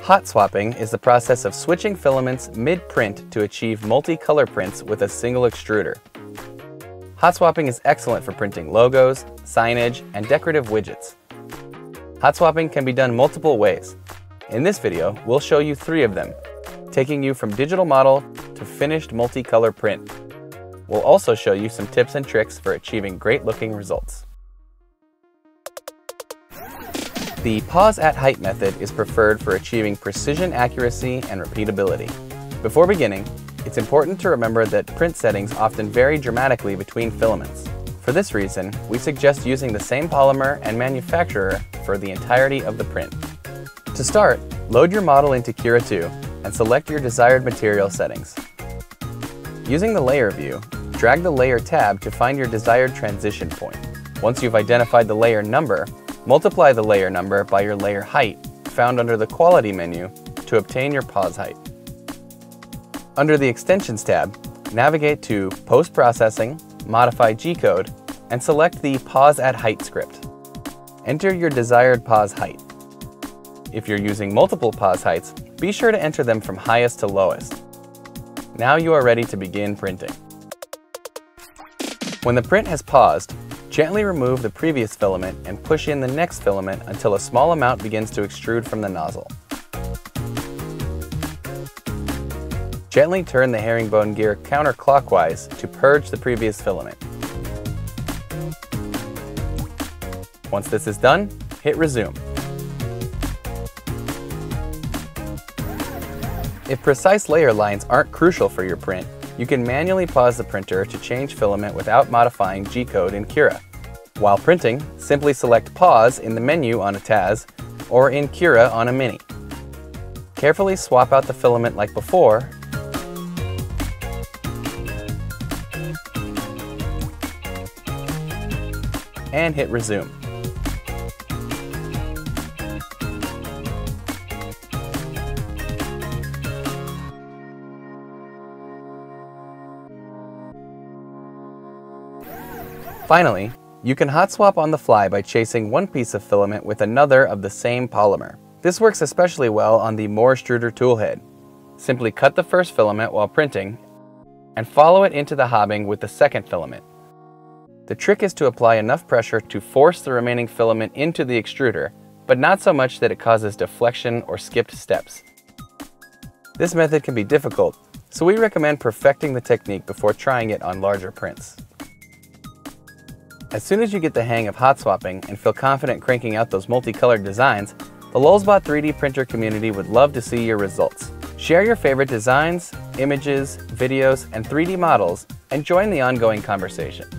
Hot swapping is the process of switching filaments mid-print to achieve multi-color prints with a single extruder. Hot swapping is excellent for printing logos, signage, and decorative widgets. Hot swapping can be done multiple ways. In this video, we'll show you 3 of them, taking you from digital model to finished multi-color print. We'll also show you some tips and tricks for achieving great-looking results. The pause at height method is preferred for achieving precision accuracy and repeatability. Before beginning, it's important to remember that print settings often vary dramatically between filaments. For this reason, we suggest using the same polymer and manufacturer for the entirety of the print. To start, load your model into Cura 2 and select your desired material settings. Using the layer view, drag the layer tab to find your desired transition point. Once you've identified the layer number, multiply the layer number by your layer height, found under the Quality menu, to obtain your pause height. Under the Extensions tab, navigate to Post-Processing, Modify G-Code, and select the Pause at Height script. Enter your desired pause height. If you're using multiple pause heights, be sure to enter them from highest to lowest. Now you are ready to begin printing. When the print has paused, gently remove the previous filament and push in the next filament until a small amount begins to extrude from the nozzle. Gently turn the herringbone gear counterclockwise to purge the previous filament. Once this is done, hit resume. If precise layer lines aren't crucial for your print, you can manually pause the printer to change filament without modifying G-code in Cura. While printing, simply select Pause in the menu on a TAS or in Cura on a Mini. Carefully swap out the filament like before and hit resume. Finally, you can hot swap on the fly by chasing one piece of filament with another of the same polymer. This works especially well on the Moore extruder toolhead. Simply cut the first filament while printing and follow it into the hobbing with the second filament. The trick is to apply enough pressure to force the remaining filament into the extruder, but not so much that it causes deflection or skipped steps. This method can be difficult, so we recommend perfecting the technique before trying it on larger prints. As soon as you get the hang of hot swapping and feel confident cranking out those multicolored designs, the Lulzbot 3D printer community would love to see your results. Share your favorite designs, images, videos, and 3D models, and join the ongoing conversation.